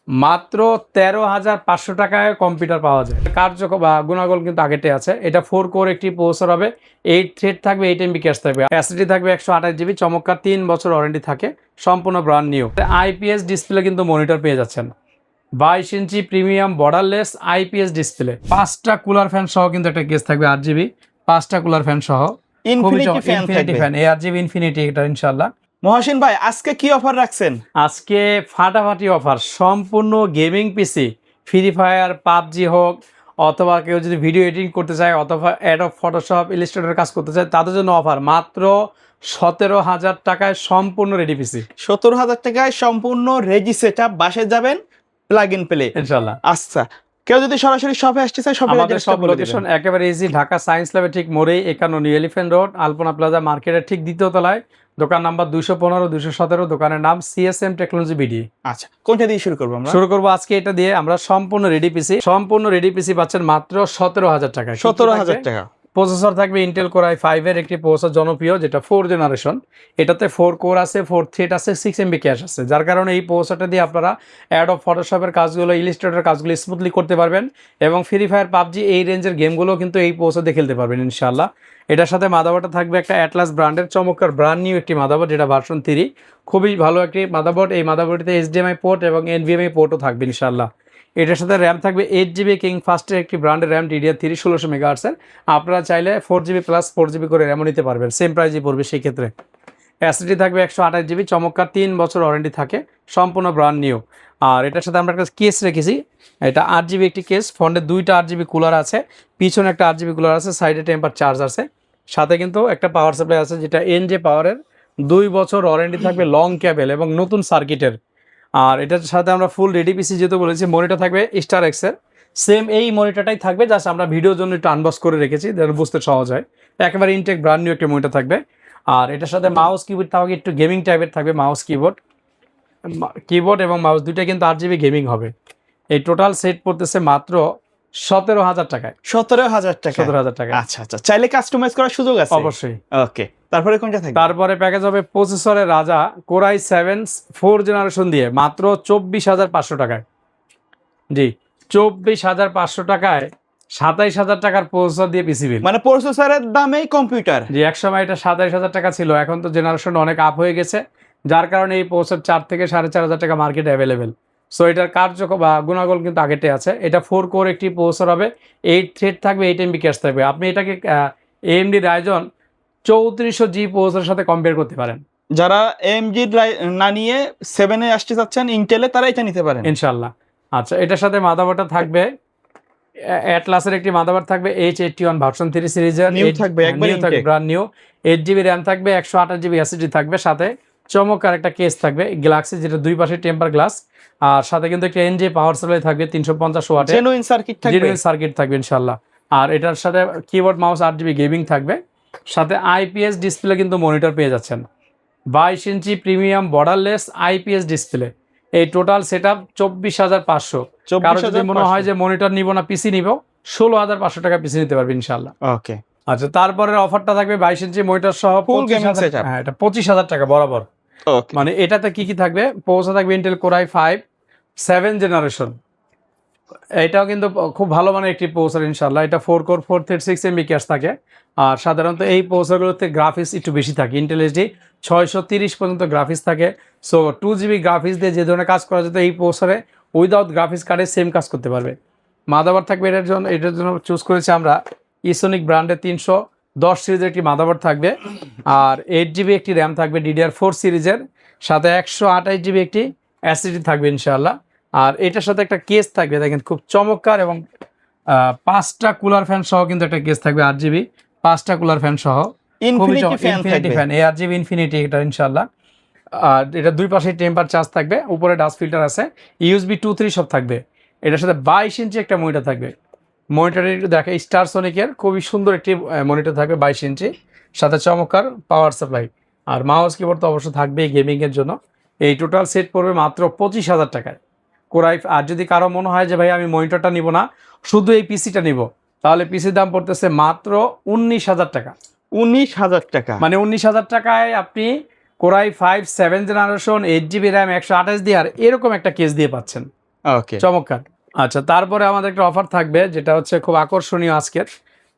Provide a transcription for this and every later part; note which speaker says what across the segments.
Speaker 1: মাত্র 13,500 টাকায় কম্পিউটার পাওয়া যায়। কার্যকর বা গুণাগুণ কিন্তু আগেতে আছে। এটা 4 কোর একটি প্রসেসর হবে, 8 থ্রেড থাকবে, 8 MB ক্যাশ থাকবে, এসএসডি থাকবে 128 জিবি, চমৎকার 3 বছর ওয়ারেন্টি থাকে, সম্পূর্ণ ব্র্যান্ড নিউ। আইপিএস ডিসপ্লে কিন্তু মনিটর পেয়ে যাচ্ছেন, 22 ইঞ্চি প্রিমিয়াম বর্ডারলেস আইপিএস ডিসপ্লে, 5টা কুলার ফ্যান সহ কিন্তু একটা কেস থাকবে 8 জিবি, 5টা কুলার ফ্যান সহ, ইনফিনিটি ফ্যান ARGB ইনফিনিটি, এটা ইনশাআল্লাহ।
Speaker 2: মহসিন ভাই আজকে কি অফার রাখছেন?
Speaker 1: আজকে ফাটাফাটি অফার, সম্পূর্ণ গেমিং পিসি, ফ্রি ফায়ার, পাবজি হোক, অথবা কেউ যদি ভিডিও এডিটিং করতে চায় অথবা অ্যাডোব ফটোশপ ইলাস্ট্রেটর কাজ করতে চায় তাদের জন্য অফার মাত্র 17,000 টাকায় সম্পূর্ণ রেডি পিসি।
Speaker 2: 17,000 টাকায় সম্পূর্ণ রেডি সেটআপ, বাসায় যাবেন প্লাগ ইন প্লে
Speaker 1: ইনশাআল্লাহ।
Speaker 2: আচ্ছা, কেউ যদি সরাসরি শপে আসতে চায় শপের
Speaker 1: আমাদের
Speaker 2: অ্যাড্রেসটা
Speaker 1: সব
Speaker 2: বলে
Speaker 1: লোকেশন
Speaker 2: দিবেন।
Speaker 1: একেবারে ইজি, ঢাকা সায়েন্স ল্যাবের ঠিক মোড়েই, 51 নিউ এলিফ্যান্ট রোড, আলপনা প্লাজা মার্কেটের ঠিক দ্বিতীয় তলায়, দোকান নাম্বার 215 217, দোকানের নাম CSM টেকনোলজি বিডি।
Speaker 2: আচ্ছা, কোনটা দিয়ে শুরু করবো আমরা?
Speaker 1: শুরু করবো আজকে এটা দিয়ে। আমরা সম্পূর্ণ রেডি পিসি পাচ্ছেন মাত্র 17,000 টাকায়।
Speaker 2: 17,000 টাকা।
Speaker 1: প্রসেসর থাকবে ইন্টেল কোর i5 এর একটি প্রসেসর, জনপ্রিয়, যেটা 4 জেনারেশন। এটাতে 4 কোর আছে, 4 থ্রেড আছে, 6 MB ক্যাশ আছে, যার কারণে এই প্রসেসরটা দিয়ে আপনারা অ্যাডোব ফটোশপের কাজগুলো, ইলাস্ট্রেটরের কাজগুলো স্মুথলি করতে পারবেন, এবং ফ্রি ফায়ার, পাবজি এই রেঞ্জের গেমগুলো কিন্তু এই প্রসেসর দিয়ে খেলতে পারবেন ইনশাআল্লাহ। এটার সাথে মাদারবোর্ডটা থাকবে একটা অ্যাটলাস ব্র্যান্ডের চমৎকার ব্র্যান্ড নিউ একটি মাদারবোর্ড, যেটা ভার্সন 3, খুবই ভালো একটি মাদারবোর্ড। এই মাদারবোর্ডটিতে HDMI পোর্ট এবং NVMe পোর্টও থাকবে ইনশাআল্লাহ। এটার সাথে র্যাম থাকবে 8 জিবি কিং ফাস্টের একটি ব্র্যান্ডের র্যাম, DDR3 1600 মেগাহার্টজের। আপনারা চাইলে 4 জিবি প্লাস 4 জিবি করে র্যামও নিতে পারবেন, সেম প্রাইজই পড়বে সেই ক্ষেত্রে। এসএসডি থাকবে 128 জিবি, চমৎকার 3 বছর ওয়ারেন্টি থাকে, সম্পূর্ণ ব্র্যান্ড নিউ। আর এটার সাথে আমরা একটা কেস রেখেছি, এটা 8 জিবি একটি কেস, ফ্রন্টে 2টা 8 জিবি কুলার আছে, পিছনে একটা 8 জিবি কুলার আছে, সাইডে টেম্পার চার্জ আছে, সাথে কিন্তু একটা পাওয়ার সাপ্লাই আছে, যেটা NJ পাওয়ারের 2 বছর ওয়ারেন্টি থাকবে, লং কেবল এবং নতুন সার্কিটের। আর এটার সাথে আমরা ফুল রেডি পিসি যেহেতু বলেছি, মনিটর থাকবে স্টার এক্সের, সেম এই মনিটরটাই থাকবে, জাস্ট আমরা ভিডিওর জন্য একটু আনবক্স করে রেখেছি, যেন বুঝতে সহজ হয়। একেবারে ইনটেক ব্র্যান্ড নিউ একটা মনিটর থাকবে। আর এটার সাথে মাউস কিবোর্ড থাকবে, একটু গেমিং টাইপের থাকবে, কিবোর্ড এবং মাউস দুইটা কিন্তু 8 জিবি গেমিং হবে। এই টোটাল সেট পড়তেছে মাত্র 17,000 টাকায়।
Speaker 2: 17,000 টাকা।
Speaker 1: 17,000 টাকা।
Speaker 2: আচ্ছা আচ্ছা, চাইলে কাস্টমাইজ করার সুযোগ আছে
Speaker 1: অবশ্যই।
Speaker 2: ওকে, তারপরে কোনটা থাকবে?
Speaker 1: তারপরে প্যাকেজ হবে প্রসেসরের রাজা কোর i7 4 জেনারেশন দিয়ে মাত্র 24,500 টাকায়। জি, 24,500 টাকায় 27,000 টাকার প্রসেসর দিয়ে পিসি বিল।
Speaker 2: মানে প্রসেসরের দামেই কম্পিউটার।
Speaker 1: জি, একসময় এটা 27,000 টাকা ছিল, এখন তো জেনারেশন অনেক আপ হয়ে গেছে, যার কারণে এই প্রসেসর 4 থেকে 4,500 টাকা মার্কেটে অ্যাভেলেবেল। সো এটার কার্যকর বা গুণাগুণ কিন্তু আগেতে আছে। এটা 4 কোর একটি প্রসেসর হবে, 8 থ্রেড থাকবে, 8 MB ক্যাশ থাকবে। আপনি এটাকে AMD Ryzen 3400G প্রসেসরের সাথে কম্পেয়ার করতে পারেন।
Speaker 2: যারা AMD না নিয়ে 7 এ আসতে চাচ্ছেন ইন্টেলে, তারা এটা নিতে পারেন
Speaker 1: ইনশাআল্লাহ। আচ্ছা, এটার সাথে মাদারবোর্ডটা থাকবে অ্যাটলাসের একটি মাদারবোর্ড থাকবে, H81 ভার্সন 3 সিরিজের,
Speaker 2: নিউ থাকবে, একবার ইনটেক,
Speaker 1: ব্র্যান্ড নিউ। 8 জিবি র্যাম থাকবে, 128 জিবি এসএসডি থাকবে, সাথে চমৎকার একটা কেস থাকবে গ্লাক্সি, যেটা দুই পাশে টেম্পার গ্লাস। আর সাথে কিন্তু একটা NJ পাওয়ার সাপ্লাই থাকবে 350 ওয়াটের,
Speaker 2: জেনুইন সার্কিট থাকবে,
Speaker 1: জেনুইন সার্কিট থাকবে ইনশাআল্লাহ। আর এটার সাথে কিবোর্ড মাউস 8 জিবি গেমিং থাকবে, সাথে IPS ডিসপ্লে কিন্তু মনিটর পেয়ে যাচ্ছেন, 22 ইঞ্চি প্রিমিয়াম বর্ডারলেস IPS ডিসপ্লে। এই টোটাল সেটআপ 24,500। কারো যদি মনে হয় যে মনিটর নিব না পিসি নিব, 16,500 টাকা পিসি নিতে পারবে ইনশাআল্লাহ।
Speaker 2: ওকে।
Speaker 1: আচ্ছা, তারপরের অফারটা থাকবে 22 ইঞ্চি মনিটর সহ
Speaker 2: ফুল গেমিং সেটআপ।
Speaker 1: হ্যাঁ, এটা 25,000 টাকা বরাবর।
Speaker 2: ওকে,
Speaker 1: মানে এটাতে কি কি থাকবে? প্রসেসর থাকবে ইন্টেল কোর i5 7 জেনারেশন, এটাও কিন্তু খুব ভালো মানের একটি প্রসেসর ইনশাআল্লাহ। এটা 4 কোর 4 থ্রেড 6 MB ক্যাশ থাকে। আর সাধারণত এই প্রসেসরগুলোতে গ্রাফিক্স একটু বেশি থাকে, ইন্টেল HD 630 পর্যন্ত গ্রাফিক্স থাকে। সো 2 জিবি গ্রাফিক্স দিয়ে যে ধরনের কাজ করা যেত এই প্রসেসরে উইদাউট গ্রাফিক্স কার্ডে সেম কাজ করতে পারবে। মাদারবোর্ড থাকবে এটার জন্য চুজ করেছি আমরা ইসোনিক ব্র্যান্ডের 310 সিরিজের একটি মাদারবোর্ড থাকবে। আর 8 জিবি একটি র্যাম থাকবে DDR4 সিরিজের, সাথে 128 জিবি একটি SSD থাকবে ইনশাআল্লাহ। আর এটার সাথে একটা কেস থাকবে, দেখেন খুব চমৎকার, এবং 5টা কুলার ফ্যান সহ কিন্তু একটা কেস থাকবে 8 জিবি, 5টা কুলার ফ্যান সহ,
Speaker 2: ইনফিনিটি ফ্যান,
Speaker 1: ARGB ইনফিনিটি এটা ইনশাআল্লাহ। আর এটা দুই পাশে টেম্পার চার্জ থাকবে, উপরে ডাস্ট ফিল্টার আছে, USB 2.3 সব থাকবে। এটার সাথে 22 ইঞ্চি একটা মনিটর থাকবে, মনিটরে একটু দেখে স্টার সোনিকের খুবই সুন্দর একটি মনিটর থাকবে 22 ইঞ্চি, সাথে চমৎকার পাওয়ার সাপ্লাই। আর মাউস কিবোর্ড তো অবশ্য থাকবেই গেমিংয়ের জন্য। এই টোটাল সেট পড়বে মাত্র 25,000 টাকায় কোরাই। আর যদি কারো মনে হয় যে ভাই আমি মনিটরটা নিব না, শুধু এই পিসিটা নিব, তাহলে পিসির দাম পড়তেছে মাত্র 19,000 টাকা।
Speaker 2: 19,000 টাকা,
Speaker 1: মানে 19,000 টাকায় আপনি কোরাই 5 7 জেনারেশন 8 জিবি র্যাম 128 দিয়ে আর এরকম একটা কেস দিয়ে পাচ্ছেন।
Speaker 2: ওকে,
Speaker 1: চমৎকার। আচ্ছা, তারপরে আমাদের একটা অফার থাকবে যেটা হচ্ছে খুব আকর্ষণীয় আজকের,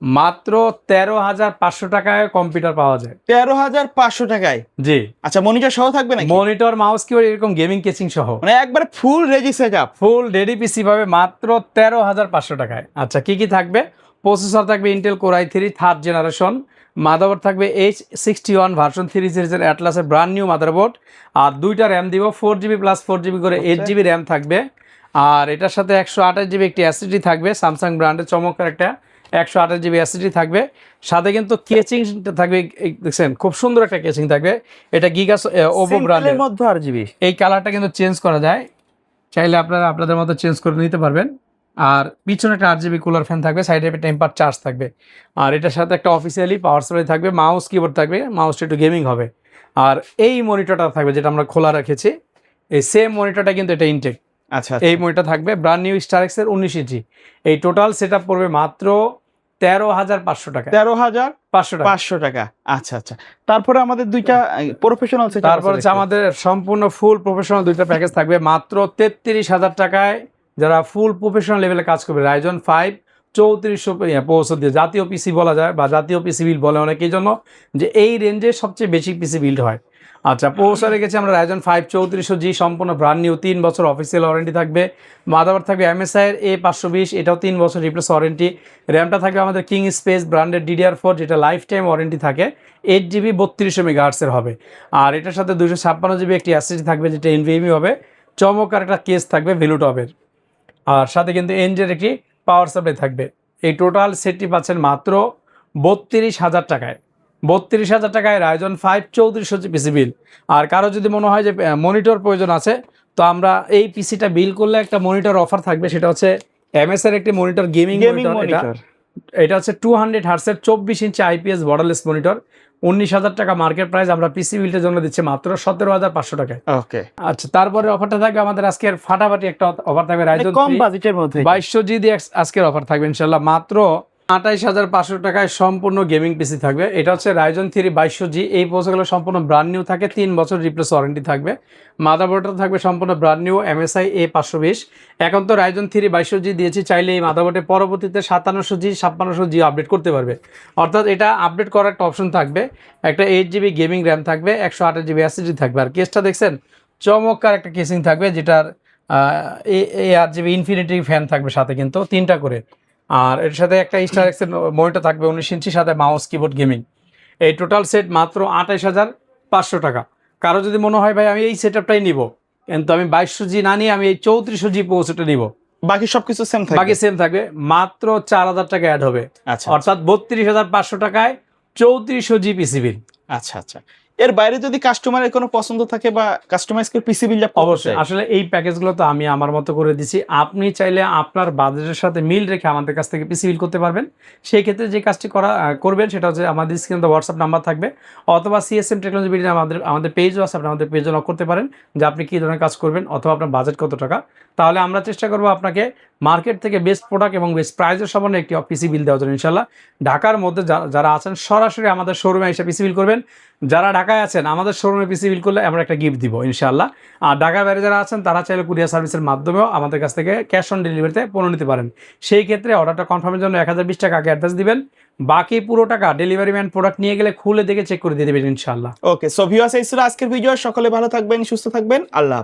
Speaker 1: মাত্র 13,500 টাকায় কম্পিউটার পাওয়া যায়।
Speaker 2: 13,500 টাকায়?
Speaker 1: জি,
Speaker 2: আচ্ছা, মনিটর সহ থাকবে নাকি?
Speaker 1: মনিটর, মাউস, কিবোর্ড, এরকম গেমিং কেসিং সহ
Speaker 2: মানে একবারে full ready setup.
Speaker 1: Full ready PC পাবে মাত্র 13,500 টাকায়। আচ্ছা, কি কি থাকবে? প্রসেসর থাকবে Intel core i3 third generation, motherboard থাকবে H61 ভার্সন 3 সিরিজের অ্যাটলাসের ব্র্যান্ড নিউ মাদারবোর্ড, আর দুইটা র্যাম দিব 4GB প্লাস 4GB করে 8GB র্যাম থাকবে। আর এটার সাথে 128GB একটি এসএসডি থাকবে, স্যামসাং ব্র্যান্ডের চমৎকার একটা 128GB এসএসডি থাকবে। সাথে কিন্তু কেচিং থাকবে, দেখছেন খুব সুন্দর একটা কেচিং থাকবে, এটা গিগাস ওপো ব্র্যান্ডের
Speaker 2: মধ্যে RGB।
Speaker 1: এই কালারটা কিন্তু চেঞ্জ করা যায়, চাইলে আপনারা আপনাদের মতো চেঞ্জ করে নিতে পারবেন। আর পিছনে একটা 8GB কুলার ফ্যান থাকবে, সাইডে একটা টেম্পার চার্জ থাকবে। আর এটার সাথে একটা অফিসিয়ালি পাওয়ার সাপ্লাই থাকবে, মাউস কিবোর্ড থাকবে, মাউসটা একটু গেমিং হবে। আর এই মনিটরটা থাকবে যেটা আমরা খোলা রেখেছি, এই সেম মনিটরটা কিন্তু এটা ইনটেক।
Speaker 2: আচ্ছা,
Speaker 1: এই মনিটর থাকবে ব্র্যান্ড নিউ স্টারেক্সের 19 ইঞ্চি। এই টোটাল সেট আপ পড়বে মাত্র 13,500 টাকা।
Speaker 2: 13,500 টাকা। আচ্ছা আচ্ছা, তারপরে আমাদের দুইটা প্রফেশনাল সেট।
Speaker 1: তারপর হচ্ছে আমাদের সম্পূর্ণ ফুল প্রফেশনাল দুইটা প্যাকেজ থাকবে মাত্র 33,000 টাকায়। যারা ফুল প্রফেশনাল লেভেলে কাজ করবে, রাইজন 5 3400 প্রসেসর দিয়ে, জাতীয় পিসি বলা যায় বা জাতীয় পিসি বিল্ড বলে অনেকের জন্য, যে এই রেঞ্জে সবচেয়ে বেশি পিসি বিল্ড হয়। আচ্ছা, প্রসেসর রেখেছি আমরা রাইজন 5 3400G, সম্পূর্ণ ব্র্যান্ড নিউ, 3 বছর অফিসিয়াল ওয়ারেন্টি থাকবে। মাদারবোর্ড থাকবে MSI এর A520, এটাও 3 বছর রিপ্লেস ওয়ারেন্টি। র্যামটা থাকবে আমাদের কিং স্পেস ব্র্যান্ডের DDR4, যেটা লাইফ টাইম ওয়ারেন্টি থাকে, 8GB 3200 মেগাহার্টসের হবে। আর এটার সাথে 256GB একটি এসএসডি থাকবে, যেটা NVMe হবে। চমৎকার একটা কেস থাকবে ভেলুটপের। আর সাথে কিন্তু এনজের একটি পাওয়ার সাপ্লাই থাকবে। এই টোটাল সেটটি পাচ্ছেন মাত্র 32,000 টাকায়। 32,000 টাকায় রাইজন 5 3400 পিসি বিল। আর কারো যদি মনে হয় যে মনিটর প্রয়োজন আছে, তো আমরা এই পিসিটা বিল করলে একটা মনিটর অফার থাকবে, সেটা হচ্ছে MSI এর একটি মনিটর, গেমিং মনিটর। এটা হচ্ছে 200 হার্টসের 24 ইঞ্চি IPS বর্ডারলেস মনিটর। 19,000 টাকা মার্কেট প্রাইস, আমরা পিসি বিলটার জন্য দিচ্ছি মাত্র 17,500 টাকায়।
Speaker 2: ওকে,
Speaker 1: আচ্ছা, তারপরে অফারটা থাকবে আমাদের আজকের ফাটাফাটি একটা অফার থাকবে, রাইজন
Speaker 2: কম বাজেটের মধ্যে
Speaker 1: 2200G দিয়ে আজকের অফার থাকবে ইনশাল্লাহ, মাত্র 28,500 টাকায় সম্পূর্ণ গেমিং পিসি থাকবে। এটা হচ্ছে রাইজন 3 2200G। এই প্রসেসরগুলো সম্পূর্ণ ব্র্যান্ড নিউ থাকে, 3 বছর রিপ্লেস ওয়ারেন্টি থাকবে। মাদারবোর্ডটা থাকবে সম্পূর্ণ ব্র্যান্ড নিউ MSI A520। এখন তো রাইজন 3 2200G দিয়েছি, চাইলে এই মাদারবোর্ডে পরবর্তীতে 5700G 5600G আপডেট করতে পারবে। অর্থাৎ এটা আপডেট করার একটা অপশন থাকবে। একটা 8GB গেমিং র্যাম থাকবে, 128GB এসএসডি থাকবে। আর কেসটা দেখছেন, চমৎকার একটা কেসিং থাকবে, যেটার ARGB ইনফিনিটি ফ্যান থাকবে সাথে, কিন্তু 3টা করে। আর এর সাথে একটা স্টারেক্সের মনিটর থাকবে 19 ইঞ্চি, সাথে মাউস কিবোর্ড গেমিং। এই টোটাল সেট মাত্র 28,500 টাকা। কারো যদি মনে হয় ভাই আমি এই সেট আপটাই নিব, কিন্তু আমি 2200G না নিয়ে আমি এই 3400G প্রসেসরটা নিব,
Speaker 2: বাকি সবকিছু সেম থাকবে,
Speaker 1: বাকি সেম থাকবে, মাত্র 4,000 টাকা অ্যাড হবে।
Speaker 2: আচ্ছা,
Speaker 1: অর্থাৎ 32,500 টাকায় 3400G পিসি বিল।
Speaker 2: আচ্ছা আচ্ছা। এর বাইরে যদি কাস্টমারের কোনো পছন্দ থাকে বা কাস্টমাইজ করে পিসি বিল
Speaker 1: অবশ্যই, আসলে এই প্যাকেজগুলো তো আমি আমার মতো করে দিছি, আপনি চাইলে আপনার বাজেটের সাথে মিল রেখে আমাদের কাছ থেকে পিসি বিল করতে পারবেন। সেই ক্ষেত্রে যে কাজটি করবেন সেটা হচ্ছে আমাদের স্ক্রিনে হোয়াটসঅ্যাপ নাম্বার থাকবে, অথবা CSM টেকনোলজি বিডি আমাদের পেজও আছে, আপনি আমাদের পেজও নক করতে পারেন যে আপনি কী ধরনের কাজ করবেন অথবা আপনার বাজেট কত টাকা। তাহলে আমরা চেষ্টা করবো আপনাকে মার্কেট থেকে বেস্ট প্রোডাক্ট এবং বেস্ট প্রাইসের সামান্য একটি পিসি বিল দেওয়ার জন্য। ইনশাল্লাহ ঢাকার মধ্যে যারা আছেন সরাসরি আমাদের শোরুমে এসে পিসি বিল করবেন। যারা ঢাকায় আছেন আমাদের শোরুমে পিসি বিল করলে আমরা একটা গিফট দিব ইনশাল্লাহ। আর ঢাকার বাইরে যারা আছেন তারা চাইলে কুরিয়ার সার্ভিসের মাধ্যমেও আমাদের কাছ থেকে ক্যাশ অন ডেলিভারিতে পণ্য নিতে পারেন। সেই ক্ষেত্রে অর্ডারটা কনফার্মের জন্য 1020 টাকা আগে অ্যাডভান্স দিবেন, বাকি পুরো টাকা ডেলিভারি ম্যান প্রোডাক্ট নিয়ে গেলে খুলে দেখে চেক করে দিয়ে দেবেন ইনশাল্লাহ।
Speaker 2: ওকে, সো ভিউয়ার্স, এই ছিল আজকের ভিডিও। সকলে ভালো থাকবেন, সুস্থ থাকবেন, আল্লাহ।